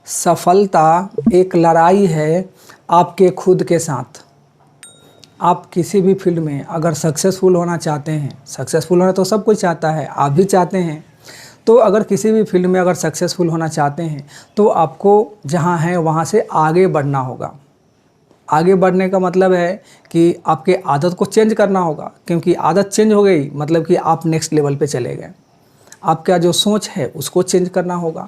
सफलता एक लड़ाई है आपके खुद के साथ। आप किसी भी फील्ड में अगर सक्सेसफुल होना चाहते हैं, सक्सेसफुल होना तो सब कोई चाहता है, आप भी चाहते हैं। तो अगर किसी भी फील्ड में अगर सक्सेसफुल होना चाहते हैं तो आपको जहां है वहां से आगे बढ़ना होगा। आगे बढ़ने का मतलब है कि आपके आदत को चेंज करना होगा, क्योंकि आदत चेंज हो गई मतलब कि आप नेक्स्ट लेवल पे चले गए। आपका जो सोच है उसको चेंज करना होगा।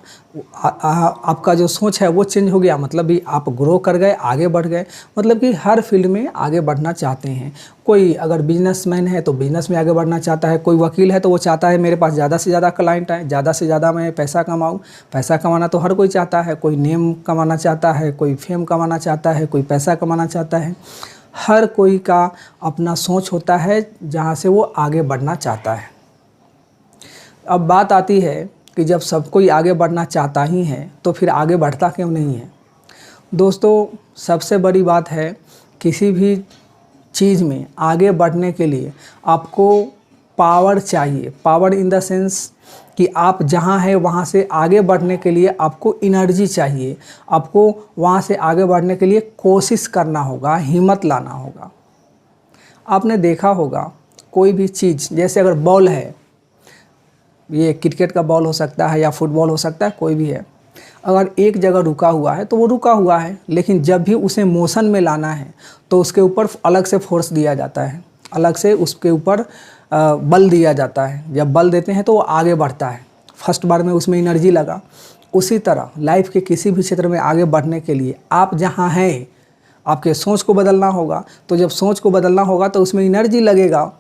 आपका जो सोच है वो चेंज हो गया मतलब भी आप ग्रो कर गए, आगे बढ़ गए। मतलब कि हर फील्ड में आगे बढ़ना चाहते हैं। कोई अगर बिजनेसमैन है तो बिजनेस में आगे बढ़ना चाहता है, कोई वकील है तो वो चाहता है मेरे पास ज़्यादा से ज़्यादा क्लाइंट आए, ज़्यादा से ज़्यादा मैं पैसा कमाऊँ। पैसा कमाना तो हर कोई चाहता है, कोई नेम कमाना चाहता है, कोई फेम कमाना चाहता है, कोई पैसा कमाना चाहता है। हर कोई का अपना सोच होता है जहाँ से वो आगे बढ़ना चाहता है। अब बात आती है कि जब सब कोई आगे बढ़ना चाहता ही है तो फिर आगे बढ़ता क्यों नहीं है। दोस्तों, सबसे बड़ी बात है किसी भी चीज़ में आगे बढ़ने के लिए आपको पावर चाहिए। पावर इन द सेंस कि आप जहाँ हैं वहाँ से आगे बढ़ने के लिए आपको एनर्जी चाहिए। आपको वहाँ से आगे बढ़ने के लिए कोशिश करना होगा, हिम्मत लाना होगा। आपने देखा होगा कोई भी चीज़, जैसे अगर बॉल है, ये क्रिकेट का बॉल हो सकता है या फुटबॉल हो सकता है, कोई भी है। अगर एक जगह रुका हुआ है तो वो रुका हुआ है, लेकिन जब भी उसे मोशन में लाना है तो उसके ऊपर अलग से फोर्स दिया जाता है, अलग से उसके ऊपर बल दिया जाता है। जब बल देते हैं तो वो आगे बढ़ता है। फर्स्ट बार में उसमें एनर्जी लगा। उसी तरह लाइफ के किसी भी क्षेत्र में आगे बढ़ने के लिए आप जहाँ हैं आपके सोच को बदलना होगा। तो जब सोच को बदलना होगा तो उसमें एनर्जी लगेगा,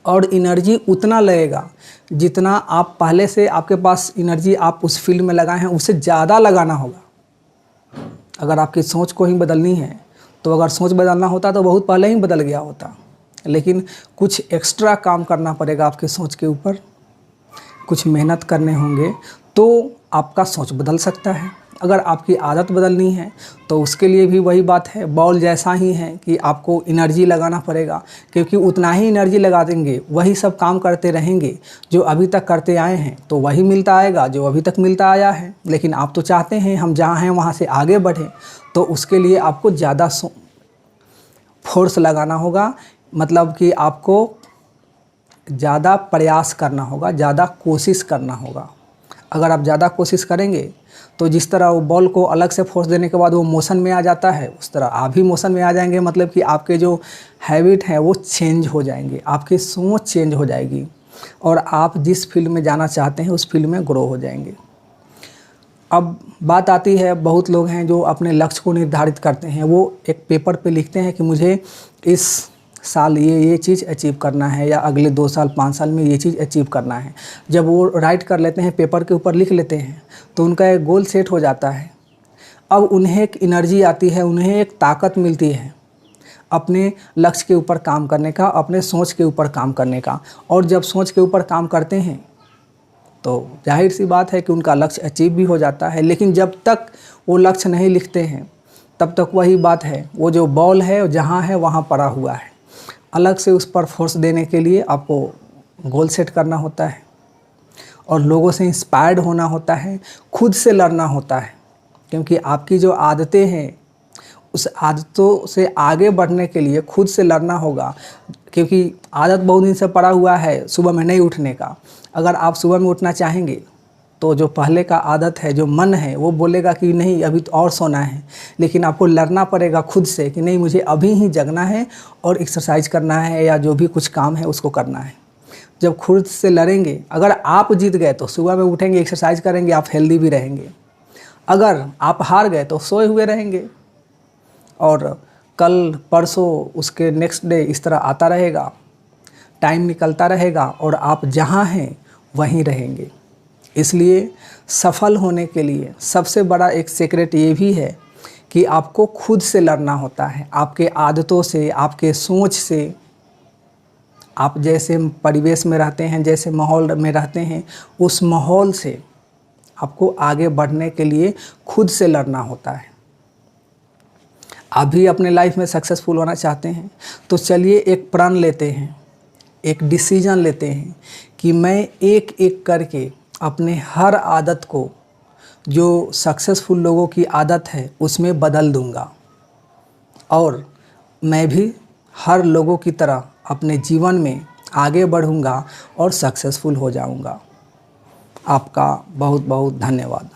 और एनर्जी उतना लगेगा जितना आप पहले से आपके पास एनर्जी आप उस फील्ड में लगाए हैं उससे ज़्यादा लगाना होगा। अगर आपकी सोच को ही बदलनी है तो अगर सोच बदलना होता तो बहुत पहले ही बदल गया होता, लेकिन कुछ एक्स्ट्रा काम करना पड़ेगा आपके सोच के ऊपर, कुछ मेहनत करने होंगे तो आपका सोच बदल सकता है। अगर आपकी आदत बदलनी है तो उसके लिए भी वही बात है, बॉल जैसा ही है कि आपको एनर्जी लगाना पड़ेगा, क्योंकि उतना ही एनर्जी लगा देंगे, वही सब काम करते रहेंगे जो अभी तक करते आए हैं तो वही मिलता आएगा जो अभी तक मिलता आया है। लेकिन आप तो चाहते हैं हम जहाँ हैं वहाँ से आगे बढ़ें, तो उसके लिए आपको ज़्यादा फोर्स लगाना होगा। मतलब कि आपको ज़्यादा प्रयास करना होगा, ज़्यादा कोशिश करना होगा। अगर आप ज़्यादा कोशिश करेंगे तो जिस तरह वो बॉल को अलग से फोर्स देने के बाद वो मोशन में आ जाता है, उस तरह आप भी मोशन में आ जाएंगे। मतलब कि आपके जो हैबिट हैं वो चेंज हो जाएंगे, आपकी सोच चेंज हो जाएगी, और आप जिस फील्ड में जाना चाहते हैं उस फील्ड में ग्रो हो जाएंगे। अब बात आती है, बहुत लोग हैं जो अपने लक्ष्य को निर्धारित करते हैं। वो एक पेपर पे लिखते हैं कि मुझे इस साल ये चीज़ अचीव करना है, या अगले 2 साल 5 साल में ये चीज़ अचीव करना है। जब वो राइट कर लेते हैं, पेपर के ऊपर लिख लेते हैं, तो उनका एक गोल सेट हो जाता है। अब उन्हें एक एनर्जी आती है, उन्हें एक ताकत मिलती है अपने लक्ष्य के ऊपर काम करने का, अपने सोच के ऊपर काम करने का। और जब सोच के ऊपर काम करते हैं तो जाहिर सी बात है कि उनका लक्ष्य अचीव भी हो जाता है। लेकिन जब तक वो लक्ष्य नहीं लिखते हैं तब तक वही बात है, वो जो बॉल है जहाँ है वहाँ पड़ा हुआ है। अलग से उस पर फोर्स देने के लिए आपको गोल सेट करना होता है, और लोगों से इंस्पायर्ड होना होता है, खुद से लड़ना होता है। क्योंकि आपकी जो आदतें हैं उस आदतों से आगे बढ़ने के लिए खुद से लड़ना होगा। क्योंकि आदत बहुत दिन से पड़ा हुआ है सुबह में नहीं उठने का। अगर आप सुबह में उठना चाहेंगे तो जो पहले का आदत है, जो मन है, वो बोलेगा कि नहीं अभी तो और सोना है। लेकिन आपको लड़ना पड़ेगा खुद से कि नहीं मुझे अभी ही जगना है और एक्सरसाइज करना है, या जो भी कुछ काम है उसको करना है। जब खुद से लड़ेंगे, अगर आप जीत गए तो सुबह में उठेंगे, एक्सरसाइज करेंगे, आप हेल्दी भी रहेंगे। अगर आप हार गए तो सोए हुए रहेंगे, और कल परसों उसके नेक्स्ट डे इस तरह आता रहेगा, टाइम निकलता रहेगा और आप जहाँ हैं वहीं रहेंगे। इसलिए सफल होने के लिए सबसे बड़ा एक सीक्रेट ये भी है कि आपको खुद से लड़ना होता है, आपके आदतों से, आपके सोच से। आप जैसे परिवेश में रहते हैं, जैसे माहौल में रहते हैं, उस माहौल से आपको आगे बढ़ने के लिए खुद से लड़ना होता है। आप भी अपने लाइफ में सक्सेसफुल होना चाहते हैं तो चलिए एक प्रण लेते हैं, एक डिसीजन लेते हैं कि मैं एक एक करके अपने हर आदत को जो सक्सेसफुल लोगों की आदत है उसमें बदल दूंगा और मैं भी हर लोगों की तरह अपने जीवन में आगे बढ़ूंगा और सक्सेसफुल हो जाऊंगा। आपका बहुत बहुत धन्यवाद।